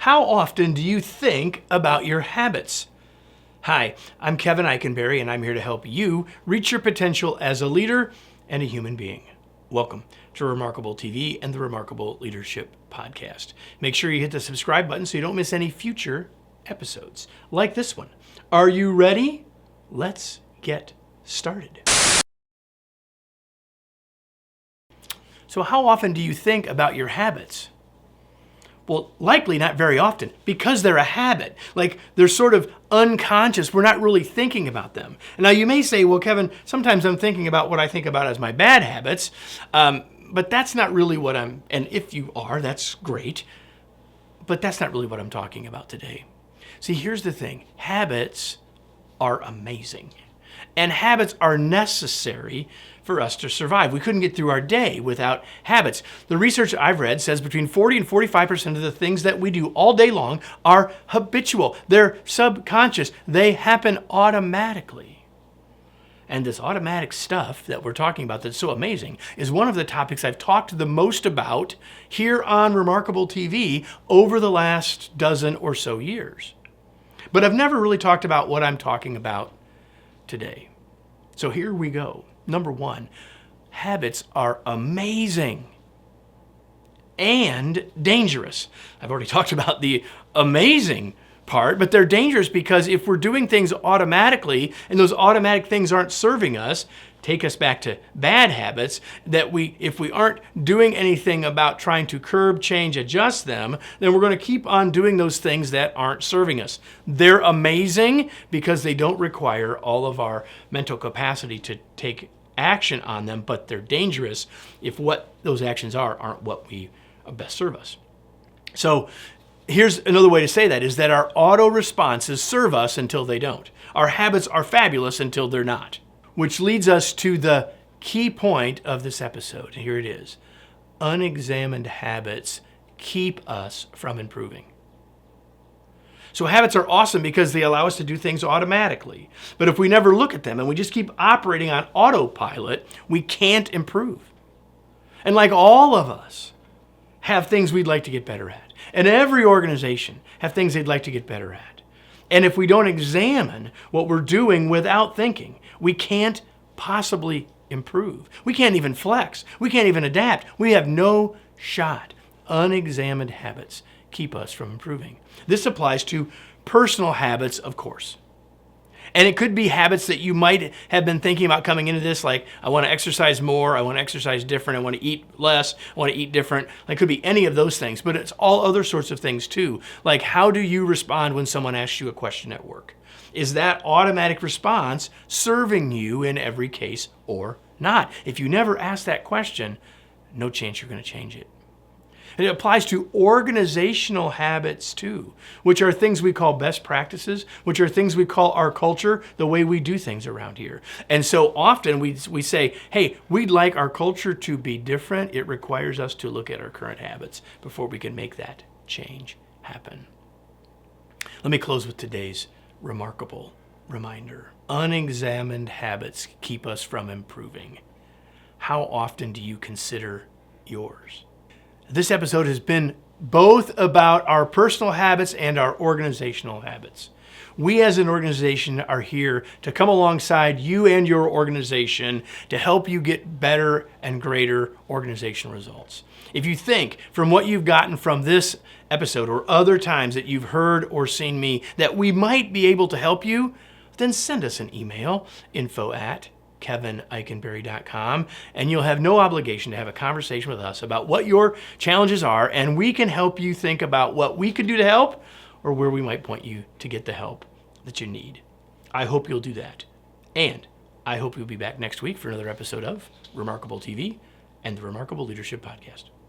How often do you think about your habits? Hi, I'm Kevin Eikenberry, and I'm here to help you reach your potential as a leader and a human being. Welcome to Remarkable TV and the Remarkable Leadership Podcast. Make sure you hit the subscribe button so you don't miss any future episodes like this one. Are you ready? Let's get started. So how often do you think about your habits? Well, likely not very often, because they're a habit. Like, they're sort of unconscious. We're not really thinking about them. And now you may say, well, Kevin, sometimes I'm thinking about what I think about as my bad habits, but that's not really what and if you are, that's great, but that's not really what I'm talking about today. See, here's the thing. Habits are amazing. And habits are necessary for us to survive. We couldn't get through our day without habits. The research I've read says between 40 and 45% of the things that we do all day long are habitual. They're subconscious. They happen automatically. And this automatic stuff that we're talking about that's so amazing is one of the topics I've talked the most about here on Remarkable TV over the last dozen or so years. But I've never really talked about what I'm talking about today. So here we go. Number one, habits are amazing and dangerous. I've already talked about the amazing part, but they're dangerous because if we're doing things automatically and those automatic things aren't serving us, take us back to bad habits, if we aren't doing anything about trying to curb, change, adjust them, then we're going to keep on doing those things that aren't serving us. They're amazing because they don't require all of our mental capacity to take action on them, but they're dangerous if what those actions aren't what we best serve us. So here's another way to say that is that our auto responses serve us until they don't. Our habits are fabulous until they're not. Which leads us to the key point of this episode. Here it is. Unexamined habits keep us from improving. So habits are awesome because they allow us to do things automatically. But if we never look at them and we just keep operating on autopilot, we can't improve. And like all of us have things we'd like to get better at. And every organization have things they'd like to get better at. And if we don't examine what we're doing without thinking, we can't possibly improve. We can't even flex. We can't even adapt. We have no shot. Unexamined habits keep us from improving. This applies to personal habits, of course. And it could be habits that you might have been thinking about coming into this, like I want to exercise more, I want to exercise different, I want to eat less, I want to eat different. It could be any of those things, but it's all other sorts of things too. Like, how do you respond when someone asks you a question at work? Is that automatic response serving you in every case or not? If you never ask that question, no chance you're going to change it. And it applies to organizational habits too, which are things we call best practices, which are things we call our culture, the way we do things around here. And so often we say, hey, we'd like our culture to be different. It requires us to look at our current habits before we can make that change happen. Let me close with today's remarkable reminder. Unexamined habits keep us from improving. How often do you consider yours? This episode has been both about our personal habits and our organizational habits. We as an organization are here to come alongside you and your organization to help you get better and greater organizational results. If you think from what you've gotten from this episode or other times that you've heard or seen me that we might be able to help you, then send us an email, info@kevineikenberry.com, and you'll have no obligation to have a conversation with us about what your challenges are, and we can help you think about what we could do to help or where we might point you to get the help that you need. I hope you'll do that. And I hope you'll be back next week for another episode of Remarkable TV and the Remarkable Leadership Podcast.